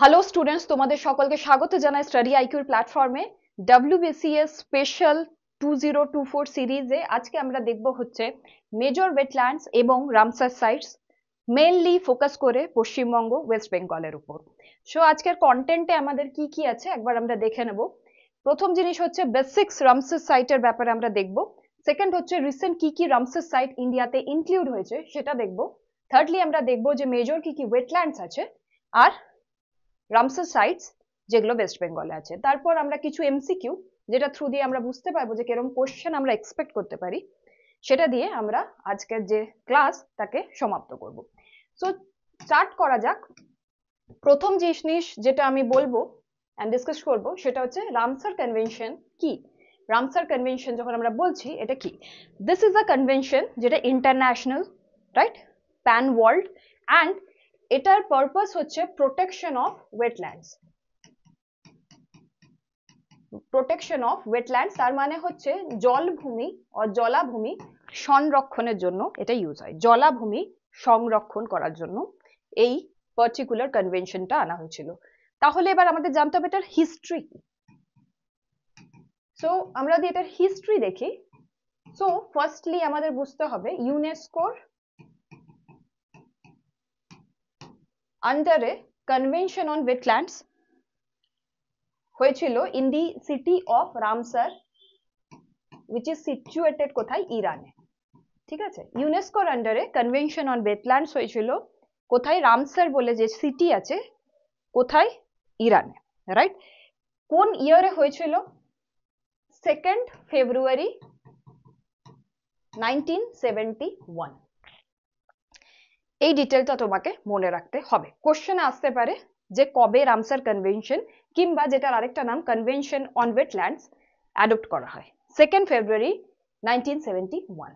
Hello students, তোমাদের সকলকে স্বাগত জানাই স্টাডি আইকিউর প্ল্যাটফর্মে WBCS স্পেশাল 2024 সিরিজে। আজকে আমরা দেখব হচ্ছে মেজর ওয়েটল্যান্ডস এবং রামসার সাইটস, মেইনলি ফোকাস করে পশ্চিমবঙ্গ ওয়েস্ট বেঙ্গলের উপর। সো আজকের কন্টেন্টে আমাদের কি কি আছে একবার আমরা দেখে নেব। প্রথম জিনিস হচ্ছে বেসিক্স রামসার সাইটের ব্যাপারে আমরা দেখব। সেকেন্ড হচ্ছে রিসেন্ট কি কি রামসার সাইট ইন্ডিয়াতে ইনক্লুড হয়েছে সেটা দেখব। থার্ডলি আমরা দেখব যে মেজর কি কি ওয়েটল্যান্ডস আছে আর রামসার সাইটস যেগুলো ওয়েস্ট বেঙ্গলে আছে। তারপর আমরা কিছু এমসিকিউ যেটা থ্রু দিয়ে আমরা বুঝতে পারবো যে কিরকম কোশ্চেন আমরা এক্সপেক্ট করতে পারি, সেটা দিয়ে আমরা আজকের যে ক্লাস তাকে সমাপ্ত করব। সো স্টার্ট করা যাক। প্রথম জিনিস যেটা আমি বলবো এন্ড ডিসকাস করব সেটা হচ্ছে রামসার কনভেনশন কি। রামসার কনভেনশন যখন আমরা বলছি এটা কি, দিস ইজ আ কনভেনশন যেটা international, right, pan world, and এটার পারপাস হচ্ছে protection of wetlands. Protection of wetlands তার মানে হচ্ছে জলভূমি ও জলাভূমি সংরক্ষণের জন্য এটা ইউজ হয়। জলাভূমি সংরক্ষণ করার জন্য এই পার্টিকুলার কনভেনশনটা আনা হয়েছিল। তাহলে এবার আমাদের জানতে হবে এটার হিস্ট্রি কি। সো আমরা যদি এটার হিস্ট্রি দেখি, সো ফার্স্টলি আমাদের বুঝতে হবে ইউনেস্কোর আন্ডারে কনভেনশন অন ওয়েটল্যান্ডস হয়েছিল in the city of Ramsar, which is situated কোথায়, ইরানে। ঠিক আছে, ইউনেস্কোর আন্ডারে কনভেনশন অন ওয়েটল্যান্ডস হয়েছিল কোথায়, রামসার বলে যে সিটি আছে, কোথায়, ইরানে, রাইট। কোন ইয়ারে হয়েছিল? 2nd ফেব্রুয়ারি 1971। এই ডিটেলটা তোমাকে মনে রাখতে হবে। কোশ্চেনে আসতে পারে যে কবে রামসার কনভেনশন কিংবা যেটার আরেকটা নাম কনভেনশন অন ওয়েটল্যান্ডস অ্যাডপ্ট করা হয়। 2nd ফেব্রুয়ারি 1971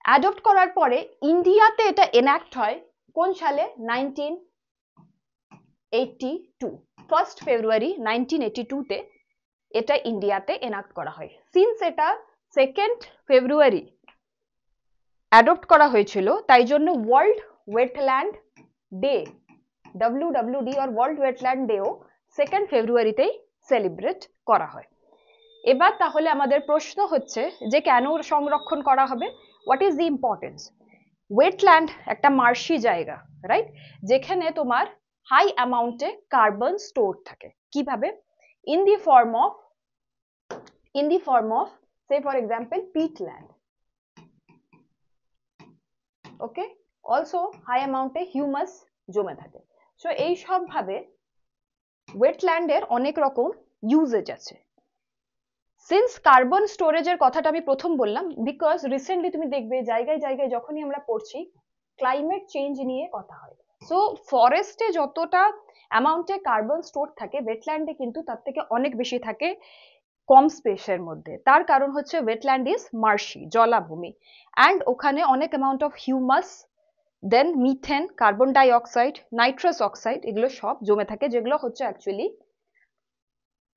অ্যাডপ্ট করার পরে ইন্ডিয়াতে এটা এনাক্ট হয় কোন সালে? 1982। 1st ফেব্রুয়ারি 1982 তে এটা ইন্ডিয়াতে এনাক্ট করা হয়। সিন্স এটা 2nd ফেব্রুয়ারি অ্যাডপ্ট করা হয়েছিল, তাই জন্য ওয়ার্ল্ড ওয়েটল্যান্ড ডে, WWD আর ওয়ার্ল্ড ওয়েটল্যান্ড ডেও 2nd ফেব্রুয়ারিতেই সেলিব্রেট করা হয়। এবার তাহলে আমাদের প্রশ্ন হচ্ছে যে কেন সংরক্ষণ করা হবে, what is the importance. Wetland একটা মার্শি জায়গা, রাইট, যেখানে তোমার হাই অ্যামাউন্টে কার্বন স্টোর থাকে। কিভাবে? In the form of say for example peatland, okay, also high অ্যামাউন্টে হিউমাস জমে থাকে। সো এই সব ভাবে ওয়েটল্যান্ডের অনেক রকম ইউজেজ আছে। সিন্স কার্বন স্টোরেজের কথাটা আমি প্রথম বললাম বিকজ রিসেন্টলি তুমি দেখবে জায়গায় জায়গায় যখনই আমরা পড়ছি ক্লাইমেট চেঞ্জ নিয়ে কথা হয়। সো ফরেস্টে যতটা অ্যামাউন্টে কার্বন স্টোর থাকে, ওয়েটল্যান্ডে কিন্তু তার থেকে অনেক বেশি থাকে কম স্পেসের মধ্যে। তার কারণ হচ্ছে ওয়েটল্যান্ড ইজ মার্শি, জলাভূমি, অ্যান্ড ওখানে অনেক amount of humus, then methane, carbon dioxide, nitrous oxide, এগুলো সব জমে থাকে, যেগুলো হচ্ছে অ্যাকচুয়ালি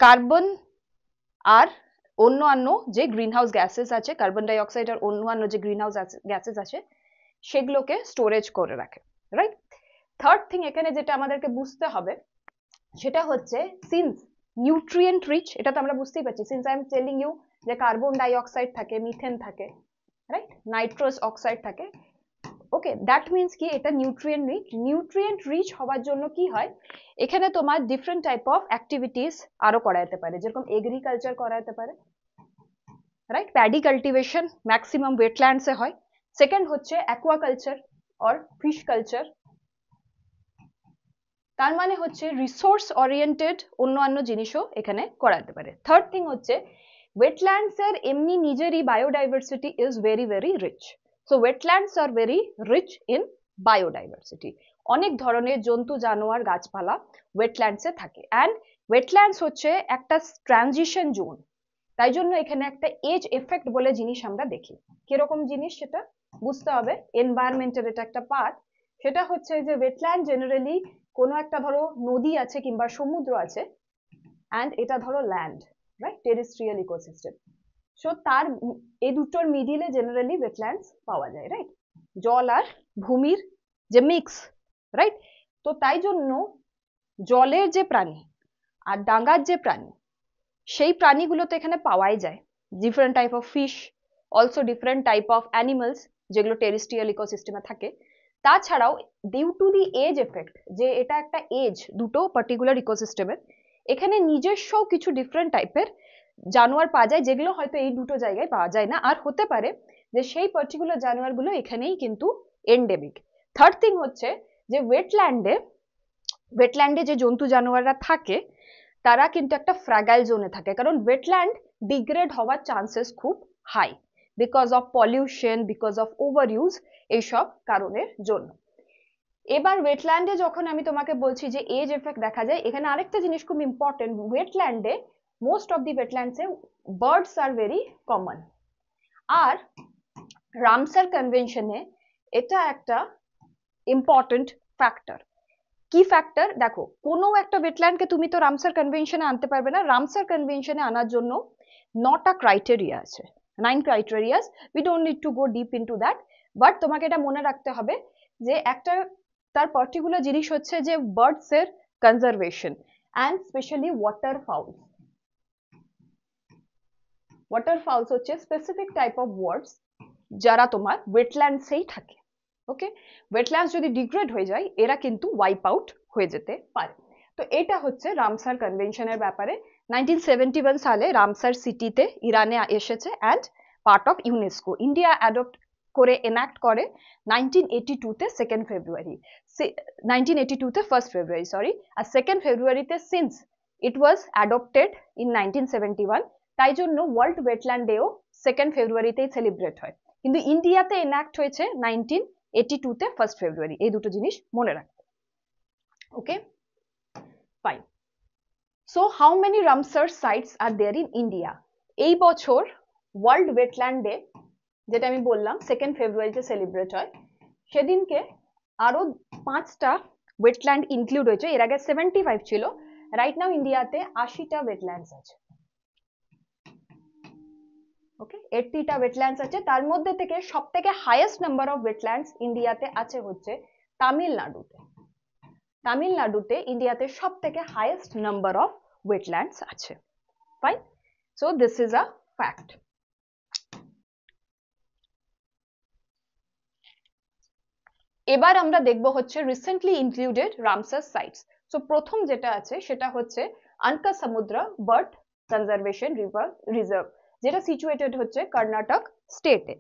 কার্বন আর অন্যান্য যে গ্রিনহাউস গ্যাসেস আছে, কার্বন ডাই অক্সাইড আর অন্যান্য যে গ্রিনহাউস গ্যাসেস আছে সেগুলোকে স্টোরেজ করে রাখে, রাইট। থার্ড থিং এখানে যেটা আমাদেরকে বুঝতে হবে সেটা হচ্ছে সিন্স নিউট্রিয়েন্ট রিচ, এটা তো আমরা বুঝতেই পারছি, since I am telling you যে কার্বন ডাই অক্সাইড থাকে, মিথেন থাকে, রাইট, নাইট্রাস অক্সাইড থাকে, ওকে, দ্যাট মিনস কি এটা নিউট্রিয়েন্ট রিচ হওয়ার জন্য কি হয়, এখানে তোমার ডিফারেন্ট টাইপ অফ অ্যাক্টিভিটিস আরো করা যেতে পারে, যেরকম এগ্রিকালচার করা যেতে পারে, রাইট, প্যাডি কাল্টিভেশন ম্যাক্সিমাম ওয়েটল্যান্ডসে হয়। সেকেন্ড হচ্ছে অ্যাকুয়াকালচার অর ফিশ কালচার, তার মানে হচ্ছে রিসোর্স ওরিয়েন্টেড অন্যান্য জিনিসও এখানে করা যেতে পারে। থার্ড থিং হচ্ছে ওয়েটল্যান্ডস এর এমনি নিজেরই biodiversity is very very rich. So wetlands are very rich in biodiversity. অনেক ধরনের জন্তু জানোয়ার গাছপালা ওয়েটল্যান্ডসে থাকে, অ্যান্ড ওয়েটল্যান্ডস হচ্ছে একটা ট্রানজিশন জোন, তাই জন্য এখানে একটা এজ এফেক্ট বলে জিনিস আমরা দেখি। কিরকম জিনিস সেটা বুঝতে হবে, এনভায়রনমেন্টের এটা একটা পার্ট। সেটা হচ্ছে যে ওয়েটল্যান্ড জেনারেলি কোনো একটা ধরো নদী আছে কিংবা সমুদ্র আছে, অ্যান্ড এটা ধরো land, right, terrestrial ecosystem. So তার এই দুটোর মিডিলে জেনারেলি ওয়েটল্যান্ডস পাওয়া যায়, রাইট, জল আর ভূমির যে মিক্স, রাইট। তো তাই জন্য জলের যে প্রাণী আর ডাঙার যে প্রাণী সেই প্রাণীগুলো তো এখানে পাওয়াই যায়, different type of fish, also different type of animals যেগুলো টেরেস্ট্রিয়াল ইকোসিস্টেমে থাকে। তাছাড়াও due to the edge effect, যে এটা একটা এজ দুটো পার্টিকুলার ইকোসিস্টেমের, এখানে নিজস্ব কিছু ডিফারেন্ট টাইপের জানোয়ার পাওয়া যায় যেগুলো হয়তো এই দুটো জায়গায় পাওয়া যায় না, আর হতে পারে যে সেই পার্টিকুলার জানোয়ারগুলো এখানেই কিন্তু এন্ডেমিক। থার্ড থিং হচ্ছে যে ওয়েটল্যান্ডে যে জন্তু জানোয়াররা থাকে তারা কিন্তু একটা ফ্র্যাগাইল জোনে থাকে, কারণ ওয়েটল্যান্ড ডিগ্রেড হওয়ার চান্সেস খুব high because of pollution, because of over use, এইসব কারণের জন্য। এবার ওয়েটল্যান্ডে যখন আমি তোমাকে বলছি যে এজ এফেক্ট দেখা যায়, এখানে আরেকটা জিনিস খুব ইম্পর্টেন্ট, ওয়েটল্যান্ডে মোস্ট অফ দি ওয়েটল্যান্ডসে বার্ডস আর ভেরি কমন। আর রামসার কনভেনশনে এটা একটা ইম্পর্টেন্ট ফ্যাক্টর। কি ফ্যাক্টর? দেখো, কোনো একটা ওয়েটল্যান্ডকে তুমি তো রামসার কনভেনশনে আনতে পারবে না। রামসার কনভেনশনে আনার জন্য 9টা ক্রাইটেরিয়া আছে, 9 criterias. We don't need to go deep into that, but তোমাকে এটা মনে রাখতে হবে যে একটা তার পার্টিকুলার জিনিস হচ্ছে যে বার্ডস এর কনজারভেশন অ্যান্ড স্পেশালি ওয়াটারফাউলস। ওয়াটারফাউলস হচ্ছে স্পেসিফিক টাইপ অফ বার্ডস যারা তোমার ওয়েটল্যান্ডসেই থাকে। ওকে, ওয়েটল্যান্ডস যদি ডিগ্রেড হয়ে যায় এরা কিন্তু ওয়াইপ আউট হয়ে যেতে পারে। তো এটা হচ্ছে রামসার কনভেনশনের ব্যাপারে। 1971 সালে রামসার সিটিতে ইরানে এসেছে and part of UNESCO. India adopt করে এনাক্ট করে 1982-তে 2nd ফেব্রুয়ারি, 1982-তে 1st ফেব্রুয়ারি সরি, আর 2nd ফেব্রুয়ারিতে since it was adopted in 1971, তাই জন্য ওয়ার্ল্ড ওয়েটল্যান্ড ডেও 2nd ফেব্রুয়ারিতেই সেলিব্রেট হয়। কিন্তু ইন্ডিয়াতে এনাক্ট হয়েছে 1982-তে 1st ফেব্রুয়ারি। এই দুটো জিনিস মনে রাখবে। Okay, fine. So how many Ramsar sites are there in India? এই বছর ওয়ার্ল্ড ওয়েটল্যান্ড ডে, যেটা আমি বললাম 2nd ফেব্রুয়ারিতে সেলিব্রেট হয়, সেদিনকে আরো 5টা ওয়েটল্যান্ড ইনক্লুড হয়েছে। এর আগে 75 ছিল। রাইট নাও ইন্ডিয়াতে 80টা ওয়েটল্যান্ডস আছে। ওকে, 80টা ওয়েটল্যান্ডস আছে। তার মধ্যে থেকে সবথেকে হাইয়েস্ট নাম্বার অফ ওয়েটল্যান্ডস ইন্ডিয়াতে আছে হচ্ছে তামিলনাড়ুতে। তামিলনাড়ুতে ইন্ডিয়াতে সবথেকে হাইয়েস্ট নাম্বার অফ ওয়েটল্যান্ডস আছে। Fine, so this is a fact. এবার আমরা দেখব হচ্ছে recently included Ramsar sites. So প্রথম যেটা আছে সেটা হচ্ছে আনকাসমুদ্রা বার্ড কনজারভেশন রিজার্ভ, যেটা সিচুয়েটেড হচ্ছে কর্ণাটক স্টেটে।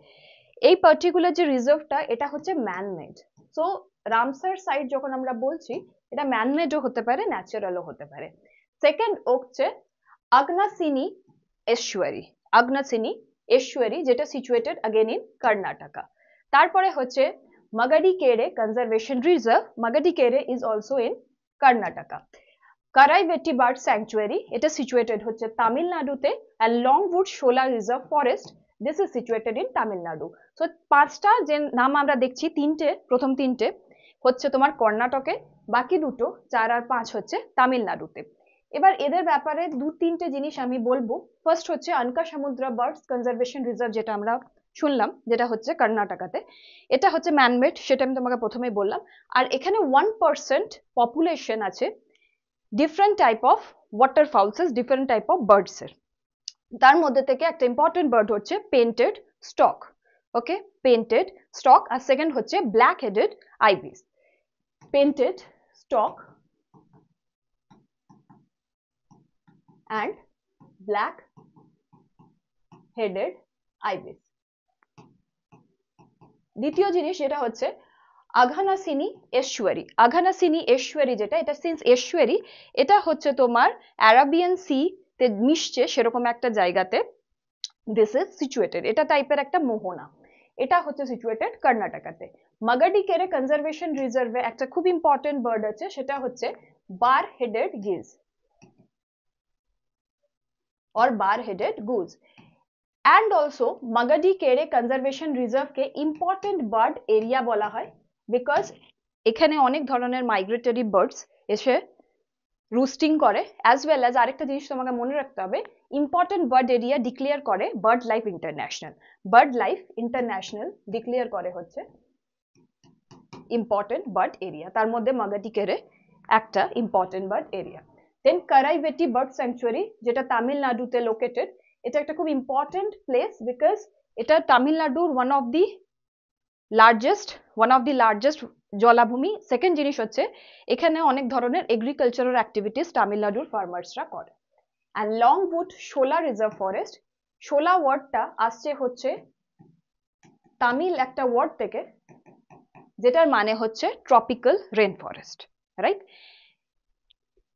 এই পার্টিকুলার যে রিজার্ভটা এটা হচ্ছে ম্যানমেড। সো রামসার সাইট যখন আমরা বলছি এটা ম্যানমেডও হতে পারে, ন্যাচারালও হতে পারে। সেকেন্ড হচ্ছে আগ্নাসিনী এশ্বরী, আগ্নাসিনী এশ্বরী, যেটা সিচুয়েটেড अगेन ইন কর্ণাটকা। তারপরে হচ্ছে Magadikere Conservation Reserve. Magadikere is also in Karnataka. Karaiveti Bird Sanctuary, এটা situated হচ্ছে তামিলনাড়ুতে, and Longwood Shola Reserve Forest, this is situated in Tamil Nadu. So 5টা যে নাম আমরা দেখছি, প্রথম 3টে হচ্ছে তোমার কর্ণাটকে, বাকি দুটো 4 আর 5 হচ্ছে তামিলনাড়ুতে। এবার এদের ব্যাপারে 2-3টে জিনিস আমি বলবো। ফার্স্ট হচ্ছে আনকাসমুদ্রা বার্ডস কনজারভেশন রিজার্ভ, যেটা আমরা শুনলাম, যেটা হচ্ছে কর্ণাটকাতে। এটা হচ্ছে ম্যানমেড, সেটা আমি তোমাকে প্রথমেই বললাম। আর এখানে 1% পপুলেশন আছে different type of waterfowls, different type of birds এর। তার মধ্যে থেকে একটা ইম্পর্টেন্ট বার্ড হচ্ছে painted stork. Okay, painted stork. আর সেকেন্ড হচ্ছে black headed ibis. Painted stork and black headed ibis. দ্বিতীয় জিনিস যেটা হচ্ছে আঘানাসিনী এশ্বরী। আঘানাসিনী এশ্বরী যেটা, এটা সিন্স এশ্বরী, এটা হচ্ছে তোমার অ্যারাবিয়ান সি তে মিশছে সেরকম একটা জায়গাতে দিস ইজ সিচুয়েটেড। এটা টাইপের একটা মোহনা। এটা হচ্ছে সিচুয়েটেড কর্ণাটকাতে। মাগাডিকেরে কনজারভেশন রিজার্ভে একটা খুব ইম্পর্টেন্ট বার্ড আছে, সেটা হচ্ছে বার হেডেড গিজ or bar-headed goose. And also Magadikere Conservation Reserve K important bird area বলা হয়, because এখানে অনেক ধরনের migratory birds এসে রুস্টিং করে, as well as আরেকটা জিনিস তোমাকে মনে রাখতে হবে, important bird area ডিক্লেয়ার করে bird life international. Bird life international declare করে হচ্ছে ইম্পর্টেন্ট বার্ড এরিয়া, তার মধ্যে মাগাডিকেরে একটা ইম্পর্টেন্ট বার্ড এরিয়া। দেন কারাইভেটি বার্ড স্যাংচুয়ারি, যেটা তামিলনাড়ুতে লোকেটেড। এটা একটা খুব ইম্পর্টেন্ট প্লেস বিকজ এটা তামিলনাড়ুর ওয়ান অফ দি লার্জেস্ট জলাভূমি। সেকেন্ড জিনিস হচ্ছে এখানে অনেক ধরনের এগ্রিকালচারাল অ্যাক্টিভিটিস তামিলনাড়ুর ফার্মার্সরা করে। অ্যান্ড লংবুট শোলা রিজার্ভ ফরেস্ট, শোলা ওয়ার্ডটা আসছে হচ্ছে তামিল একটা ওয়ার্ড থেকে, যেটার মানে হচ্ছে ট্রপিক্যাল রেন ফরেস্ট, রাইট?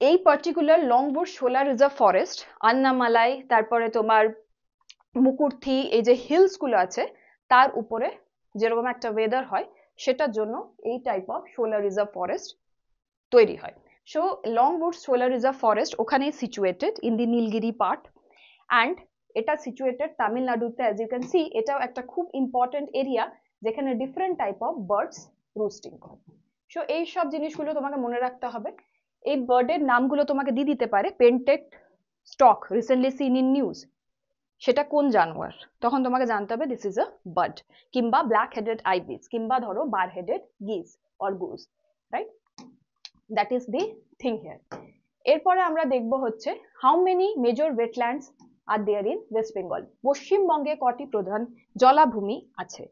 এই পার্টিকুলার লংবুট শোলা রিজার্ভ ফরেস্ট আন্নামালাই, তারপরে তোমার মুকুর্থি, এই যে হিলস গুলো আছে তার উপরে যেরকম একটা ওয়েদার হয় সেটার জন্য এই type of Shola reserve forest তৈরি হয়। সো লংবুট শোলা রিজার্ভ ফরেস্ট ওখানেই situated in the Nilgiri part, and এটা সিচুয়েটেড তামিলনাড়ুতে। অ্যাজ ইউ ক্যান সি এটাও একটা খুব ইম্পর্টেন্ট এরিয়া যেখানে ডিফারেন্ট টাইপ অফ বার্ডস রুস্টিং করে। সো এই সব জিনিসগুলো তোমাকে মনে রাখতে হবে। এই বার্ডের নামগুলো তোমাকে দিয়ে দিতে পারে, painted stork recently seen in news, সেটা কোন জানোয়ার, তখন তোমাকে জানতে হবে দিস ইজ আ বার্ড, কিংবা ব্ল্যাক হেডেড আইবিস, কিংবা ধরো bar headed geese or goose, right? That is the thing here. এরপরে আমরা দেখব হচ্ছে how many major wetlands are there in West Bengal. পশ্চিমবঙ্গে কটি প্রধান জলাভূমি আছে?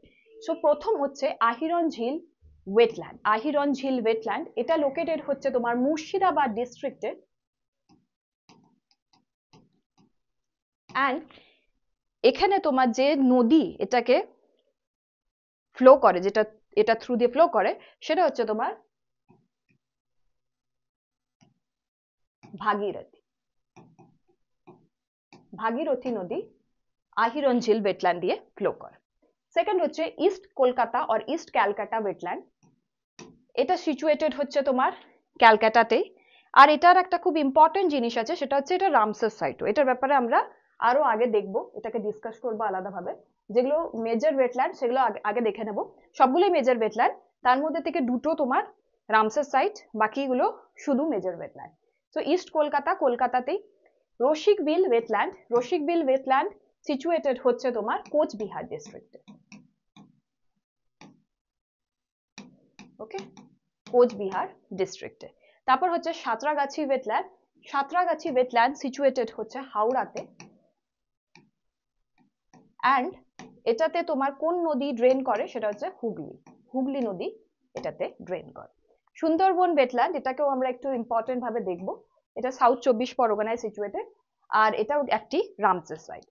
সো প্রথম হচ্ছে আহিরন ঝিল ওয়েটল্যান্ড। আহিরন ঝিল ওয়েটল্যান্ড এটা লোকেটেড হচ্ছে তোমার মুর্শিদাবাদ ডিস্ট্রিক্টে, অ্যান্ড এখানে তোমার যে নদী এটাকে ফ্লো করে, যেটা এটা থ্রু দিয়ে ফ্লো করে, সেটা হচ্ছে তোমার ভাগীরথী। ভাগীরথী নদী আহিরন ঝিল ওয়েটল্যান্ড দিয়ে ফ্লো করে। সেকেন্ড হচ্ছে ইস্ট কলকাতা আর ইস্ট ক্যালকাটা ওয়েটল্যান্ড, এটা সিচুয়েটেড হচ্ছে তোমার ক্যালকাটাতেই। আর এটার একটা খুব ইম্পর্টেন্ট জিনিস আছে, সেটা হচ্ছে এটা রামসার সাইটও। এটার ব্যাপারে আমরা আরো আগে দেখবো, এটাকে ডিসকাস করবো আলাদাভাবে। যেগুলো মেজর ওয়েটল্যান্ড সেগুলো আগে দেখে নেব। সবগুলোই মেজর ওয়েটল্যান্ড, তার মধ্যে থেকে দুটো তোমার রামসার সাইট, বাকিগুলো শুধু মেজর ওয়েটল্যান্ড। তো ইস্ট কলকাতা, কলকাতাতেই। Rasikbil wetland, Rasikbil wetland situated হচ্ছে তোমার কোচবিহার ডিস্ট্রিক্টে, ওকে, কোচবিহার ডিস্ট্রিক্টে। তারপর হচ্ছে Santragachi wetland, Santragachi wetland situated হচ্ছে হাওড়াতে, অ্যান্ড এটাতে তোমার কোন নদী ড্রেন করে, সেটা হচ্ছে হুগলি, হুগলি নদী এটাতে ড্রেন করে। সুন্দরবন ওয়েটল্যান্ড, এটাকেও আমরা একটু ইম্পর্টেন্ট ভাবে দেখবো। এটা সাউথ 24 পরগনায় সিচুয়েটেড, আর এটাও একটি Ramsar site.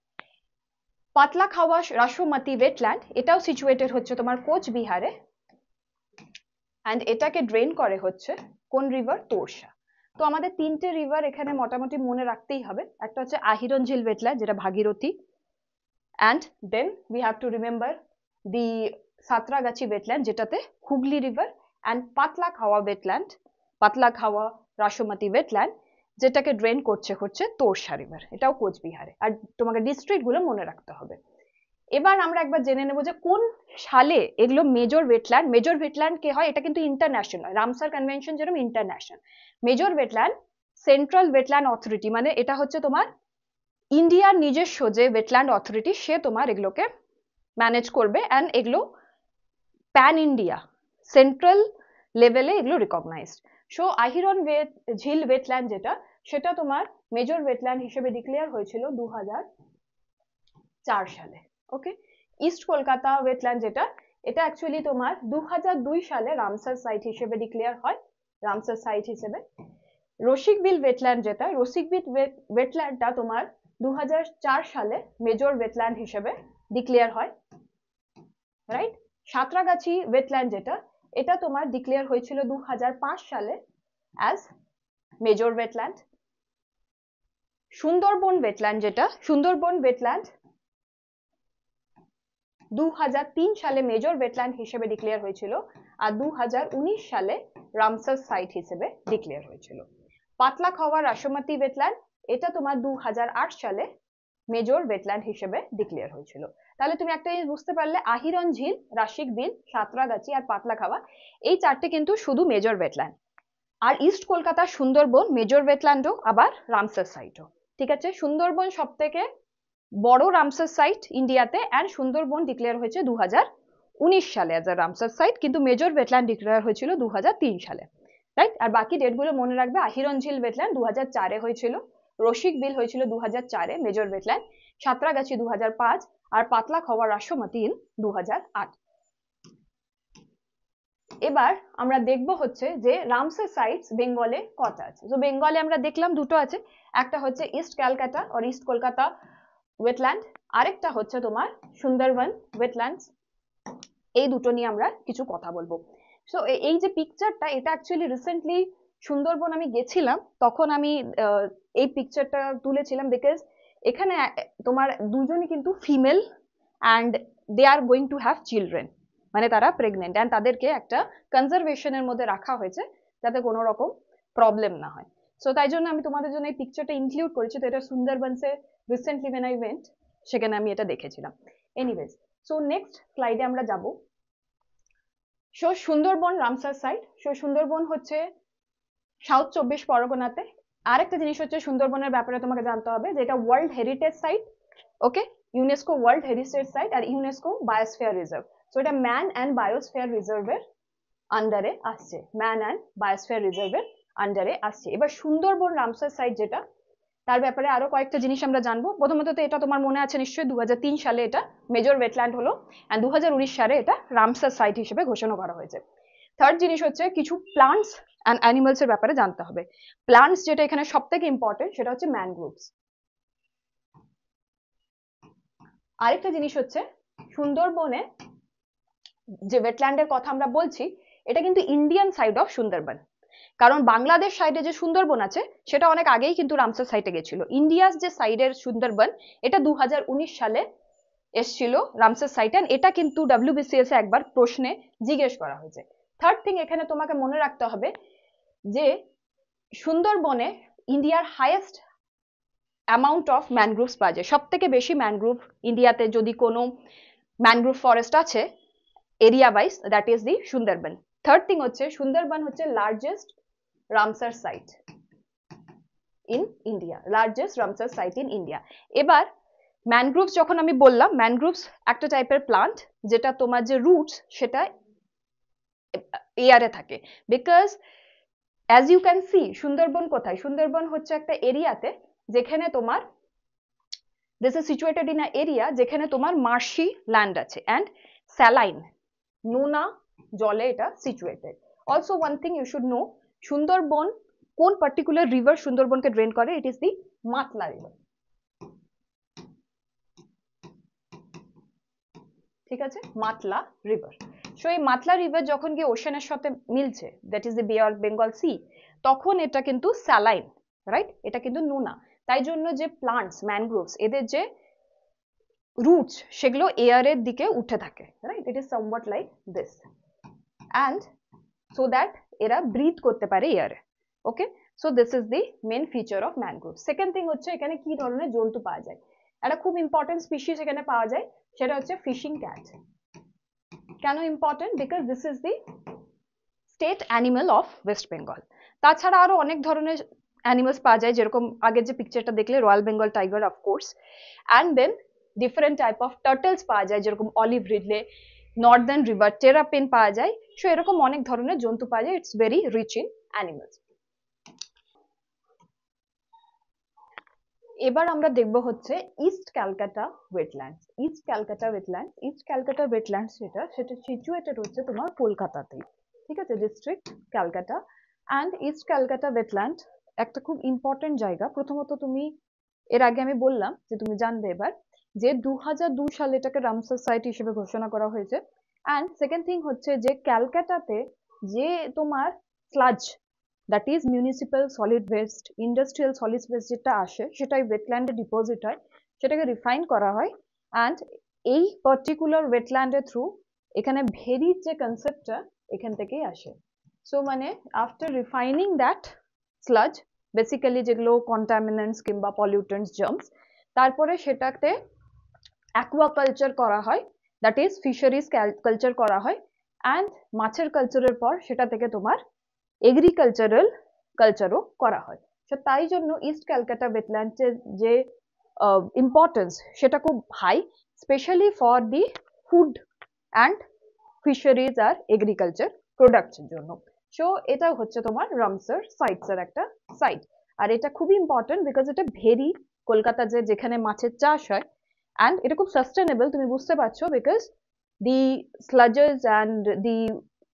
Patlakhawa Rasmati wetland, এটাও সিচুয়েটেড হচ্ছে তোমার কোচবিহারে, অ্যান্ড এটাকে ড্রেন করে হচ্ছে কোন রিভার, তোরসা। তো আমাদের তিনটে রিভার এখানে মোটামুটি মনে রাখতেই হবে। একটা হচ্ছে আহিরন ঝিল ওয়েটল্যান্ড, যেটা Bhagirathi, and then we have to remember the Santragachi wetland, যেটাতে Hooghly river, and Patlakhawa wetland, Patlakhawa Rasmati wetland, যেটাকে ড্রেন করছে হচ্ছে তোরসা রিভার, এটাও কোচবিহারে। আর তোমাকে ডিস্ট্রিক্ট গুলো মনে রাখতে হবে। এবার আমরা একবার জেনে নেব যে কোন সালে এগুলো মেজর ওয়েটল্যান্ড। মেজর ওয়েটল্যান্ড কে হয়, এটা কিন্তু ইন্টারন্যাশনাল, রামসার কনভেনশন যেরকম international. Major wetland central wetland authority, মানে এটা হচ্ছে তোমার ইন্ডিয়ার নিজস্ব যে ওয়েটল্যান্ড অথরিটি, সে তোমার এগুলোকে ম্যানেজ করবে, অ্যান্ড এগুলো প্যান ইন্ডিয়া সেন্ট্রাল লেভেলে এগুলো recognised. So Ahiran Jheel wetland যেটা, সেটা তোমার মেজর ওয়েটল্যান্ড হিসেবে ডিক্লেয়ার হয়েছিল 2004 সালে, ওকে। ইস্ট কলকাতা ওয়েটল্যান্ড যেটা, এটা অ্যাকচুয়ালি তোমার 2002 সালে রামসার সাইট হিসেবে ডিক্লেয়ার হয়, রামসার সাইট হিসেবে। রসিকবিল ওয়েটল্যান্ড যেটা, রসিকবিল ওয়েটল্যান্ডটা তোমার 2004 সালে মেজর ওয়েটল্যান্ড হিসেবে ডিক্লেয়ার হয়, রাইট। সাঁতরাগাছি ওয়েটল্যান্ড যেটা, এটা তোমার ডিক্লেয়ার হয়েছিল 2005 সালে as major wetland. Sundarban wetland যেটা, সুন্দরবন ওয়েটল্যান্ড 2003 সালে মেজর ওয়েটল্যান্ড হিসেবে ডিক্লেয়ার হয়েছিল, আর 2019 সালে রামসার সাইট হিসেবে ডিক্লেয়ার হয়েছিল। পাতলাখাওয়া রাসমতি ওয়েটল্যান্ড, এটা তোমার 2008 সালে মেজর ওয়েটল্যান্ড হিসেবে ডিক্লেয়ার হয়েছিল। তাহলে তুমি একটা জিনিস বুঝতে পারলে, আহিরন ঝিল, রাশিকবিল, সাঁতরাগাছি আর পাতলাখাওয়া, এই চারটে কিন্তু শুধু মেজর ওয়েটল্যান্ড। আর ইস্ট কলকাতা সুন্দরবন মেজর ওয়েটল্যান্ডও, আবার রামসার সাইটও, ঠিক আছে। সুন্দরবন সব থেকে বড় রামসার সাইট ইন্ডিয়াতে, অ্যান্ড সুন্দরবন ডিক্লেয়ার হয়েছে 2019 সালে অ্যাজ আ রামসার সাইট, কিন্তু মেজর ওয়েটল্যান্ড ডিক্লেয়ার হয়েছিল 2003 সালে। রাইট। আর বাকি ডেটগুলো মনে রাখবে, আহিরন ঝিল ওয়েটল্যান্ড 2004-এ হয়েছিল, রসিক বিল হয়েছিল 2004-এ মেজর ওয়েটল্যান্ড, সাঁতরাগাছি 2005, আর পাতলা খওয়া রাসমতি ইন 2008। এবার আমরা দেখব হচ্ছে যে রামসার সাইটস বেঙ্গলে কটা আছে। তো বেঙ্গলে আমরা দেখলাম দুটো আছে, একটা হচ্ছে ইস্ট ক্যালকাটা আর ইস্ট কলকাতা ওয়েটল্যান্ড, আরেকটা হচ্ছে তোমার সুন্দরবন ওয়েটল্যান্ডস। এই দুটো নিয়ে আমরা কিছু কথা বলবো। সো এই যে পিকচারটা, এটা অ্যাকচুয়ালি রিসেন্টলি সুন্দরবন আমি গেছিলাম, তখন আমি এই পিকচারটা তুলেছিলাম, বিকজ এখানে তোমার দুজনই কিন্তু female and they are going to have children, মানে তারা প্রেগনেন্ট, অ্যান্ড তাদেরকে একটা কনজারভেশনের মধ্যে রাখা হয়েছে যাতে কোনো রকম প্রবলেম না হয়। সো তাই জন্য আমি তোমাদের জন্য এই পিকচারটা ইনক্লুড করেছি। তো এটা সুন্দরবনসে রিসেন্টলি when I went, সেখানে আমি এটা দেখেছিলাম। এনিওয়েজ, সো নেক্সট স্লাইডে আমরা যাব। So Sundarban Ramsar site. So Sundarban হচ্ছে সাউথ 24 পরগনাতে। আরেকটা জিনিস হচ্ছে সুন্দরবনের ব্যাপারে তোমাকে জানতে হবে যে এটা ওয়ার্ল্ড হেরিটেজ সাইট, ওকে, ইউনেস্কো ওয়ার্ল্ড হেরিটেজ সাইট আর ইউনেস্কো বায়োস্ফিয়ার রিজার্ভ। সো এটা ম্যান অ্যান্ড বায়োস্ফিয়ার রিজার্ভের আন্ডারে আসছে, ম্যান অ্যান্ড বায়োস্ফিয়ার রিজার্ভের আন্ডারে আসছে। এবার সুন্দরবন রামসার সাইট যেটা, তার ব্যাপারে আরো কয়েকটা জিনিস আমরা জানবো। প্রথমত তো এটা তোমার মনে আছে নিশ্চয়ই, 2003 সালে এটা মেজর ওয়েটল্যান্ড হলো, অ্যান্ড 2019 সালে এটা রামসার সাইট হিসেবে ঘোষণা করা হয়েছে। থার্ড জিনিস হচ্ছে কিছু প্লান্টস অ্যান্ড অ্যানিমালস এর ব্যাপারে জানতে হবে। প্লান্টস যেটা এখানে সব থেকে ইম্পর্টেন্ট সেটা হচ্ছে ম্যানগ্রোভস। আরেকটা জিনিস হচ্ছে সুন্দরবনে যে ওয়েটল্যান্ডের কথা আমরা বলছি, এটা কিন্তু ইন্ডিয়ান সাইড অফ সুন্দরবন, কারণ বাংলাদেশ সাইডে যে সুন্দরবন আছে সেটা অনেক আগেই কিন্তু রামসার সাইটে গেছিল। ইন্ডিয়ার যে সাইডের সুন্দরবন, এটা 2019 সালে এসছিল রামসার সাইটে, এটা কিন্তু WBCS এ একবার প্রশ্নে জিজ্ঞেস করা হয়েছে। থার্ড থিং এখানে তোমাকে মনে রাখতে হবে যে সুন্দরবনে ইন্ডিয়ার হাইয়েস্ট অ্যামাউন্ট অফ ম্যানগ্রোভস পাওয়া যায়, সব থেকে বেশি ম্যানগ্রোভ ইন্ডিয়াতে যদি কোনো ম্যানগ্রোভ ফরেস্ট আছে area wise, that is the Sundarban. Third thing হচ্ছে সুন্দরবন হচ্ছে largest Ramsar site in India, largest Ramsar site in India. এবার ম্যানগ্রোভস যখন আমি বললাম, ম্যানগ্রোভস একটা টাইপের প্লান্ট যেটা তোমার যে রুটস সেটা এয়ারে থাকে, because as you can see Sundarban কোথায়, সুন্দরবন হচ্ছে একটা এরিয়াতে যেখানে তোমার this is situated in a area যেখানে তোমার মার্শি ল্যান্ড আছে অ্যান্ড স্যালাইন, নোনা জলে এটা situated. Also one thing you should know, Sundarban কোন পার্টিকুলার রিভার সুন্দরবনকে ড্রেন করে, it is the Matla river. ঠিক আছে, মাতলা রিভার। সো এই মাতলা রিভার যখন গিয়ে ওশানের সাথে মিলছে, দ্যাট ইজ দি বে অফ বেঙ্গল সি, তখন এটা কিন্তু স্যালাইন, রাইট, এটা কিন্তু নোনা। তাই জন্য যে প্লান্টস ম্যানগ্রোভস এদের যে রুটস সেগুলো এয়ারের দিকে উঠে থাকে, right, it is somewhat like this, and so that এরা ব্রিথ করতে পারে এয়ারে। Okay, so this is the main feature of mangrove. Second thing হচ্ছে এখানে কি ধরনের জন্তু পাওয়া যায়, একটা খুব ইম্পর্টেন্ট স্পিসিস এখানে পাওয়া যায়, সেটা হচ্ছে ফিশিং ক্যাট। কেন important? Because this is the state animal of West Bengal. তাছাড়া আরো অনেক ধরনের অ্যানিমালস পাওয়া যায়, যেরকম আগের যে পিকচারটা দেখলে royal Bengal tiger of course, and then different type of turtles পাওয়া যায়, যেরকম olive ridley, northern river terrapin পাওয়া যায়। সো এরকম অনেক ধরনের জন্তু পাওয়া যায়, it's very rich in animals. এবার আমরা দেখব হচ্ছে East Calcutta Wetlands. East Calcutta Wetlands, East Calcutta Wetlands সেটা সিচুয়েটেড হচ্ছে তোমার কলকাতাতেই, ঠিক আছে, district Calcutta. And East Calcutta Wetland একটা খুব ইম্পর্টেন্ট জায়গা। প্রথমত তুমি, এর আগে আমি বললাম যে তুমি জানবে এবার যে 2002 সালে এটাকে রামসার সাইট হিসেবে ঘোষণা করা হয়েছে। অ্যান্ড সেকেন্ড থিং হচ্ছে যে ক্যালকাটাতে যে তোমার sludge, that is municipal solid waste, industrial solid waste যেটা আসে সেটাই ওয়েটল্যান্ডে ডিপোজিট হয়, সেটাকে রিফাইন করা হয়। অ্যান্ড এই পার্টিকুলার ওয়েটল্যান্ডের থ্রু এখানে ভেরির যে কনসেপ্টটা এখান থেকেই আসে। সো মানে after refining that sludge, basically যেগুলো কন্টামিনেন্টস কিংবা পলিউটেন্টস, জার্মস, তারপরে সেটাতে অ্যাকুয়াকালচার করা হয়, দ্যাট ইজ ফিশারিজ কালচার করা হয়, অ্যান্ড মাছের কালচারের পর সেটা থেকে তোমার এগ্রিকালচারাল কালচারও করা হয়। তো তাই জন্য ইস্ট ক্যালকাটা ওয়েটল্যান্ডসের যে ইম্পর্টেন্স সেটা খুব high, specially for the food and fisheries আর এগ্রিকালচার প্রোডাক্টসের জন্য। সো এটা হচ্ছে তোমার রামসার সাইটস এর একটা সাইট। আর এটা খুবই ইম্পর্টেন্ট বিকজ এটা ভেরি, কলকাতা যেখানে মাছের চাষ হয়, অ্যান্ড এটা খুব সাস্টেনেবল, তুমি বুঝতে পারছো, because the sludges and the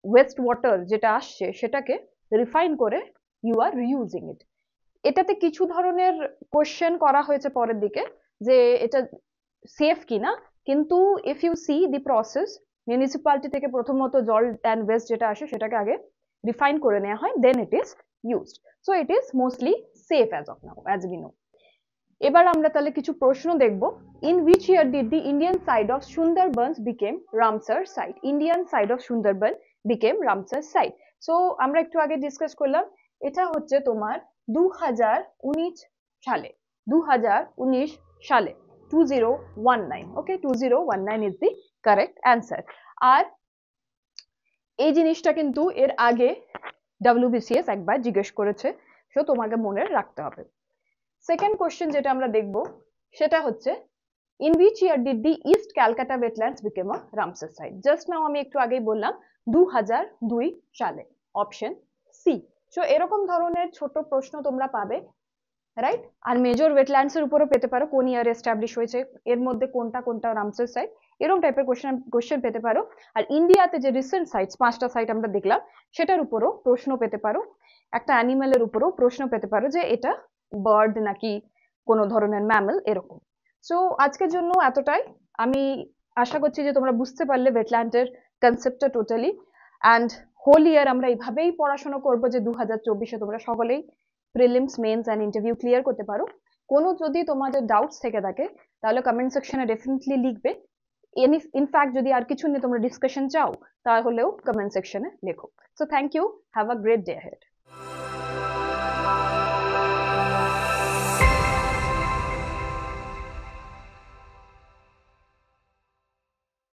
waste water যেটা আসছে সেটাকে রিফাইন করে ইউ আর রিউজিং ইট। এটাতে কিছু ধরনের কোশ্চেন করা হয়েছে পরের দিকে যে এটা সেফ কিনা, কিন্তু if you see the process, municipality থেকে প্রথমত জল অ্যান্ড ওয়েস্ট যেটা আসে সেটাকে আগে রিফাইন করে নেওয়া হয়, then it is used, so it is mostly safe as of now, as we know. এবার আমরা তাহলে কিছু প্রশ্ন দেখব। In which year did the Indian side of Sundarbans became Ramsar site? Indian side of Sundarban became Ramsar site. সো আমরা একটু আগে ডিসকাস করলাম, এটা হচ্ছে তোমার 2019 সালে, 2019 সালে, 2019, ওকে, 2019 ইজ দি কারেক্ট অ্যান্সার। আর এই জিনিসটা কিন্তু এর আগে WBCS একবার জিজ্ঞেস করেছে, সো তোমাকে মনে রাখতে হবে। সেকেন্ড কোশ্চেন যেটা আমরা দেখব সেটা হচ্ছে, in which year did the East Calcutta Wetlands became a Ramsar site? Just now আমি একটু আগেই বললাম 2002 সালে, অপশন সি। সো এরকম ধরনের ছোট প্রশ্ন তোমরা পাবে, রাইট? আর মেজর ওয়েটল্যান্ডস এর উপরও পেতে পারো, কোন ইয়ারে এস্টাবলিশ হয়েছে, এর মধ্যে কোনটা কোনটা রামসার সাইট, এরকম টাইপের কোশ্চেন পেতে পারো। আর ইন্ডিয়াতে যে রিসেন্ট সাইটস 5টা সাইট আমরা দেখলাম সেটার উপরও প্রশ্ন পেতে পারো, একটা অ্যানিমেলের উপরও প্রশ্ন পেতে পারো যে এটা বার্ড নাকি কোনো ধরনের ম্যামেল, এরকম। সো আজকের জন্য এতটাই। আমি আশা করছি যে তোমরা বুঝতে পারলে ওয়েটল্যান্ডের কনসেপ্টটা টোটালি, অ্যান্ড হোল ইয়ার আমরা এইভাবেই পড়াশোনা করবো যে 2024-এ তোমরা সকলেই prelims, mains and interview clear করতে পারো। কোনো যদি তোমাদের ডাউটস থেকে থাকে তাহলে কমেন্ট সেকশনে ডেফিনেটলি লিখবে। ইনফ্যাক্ট যদি আর কিছু নিয়ে তোমরা ডিসকাশন চাও তাহলেও কমেন্ট সেকশনে লেখো। So thank you, have a great day head.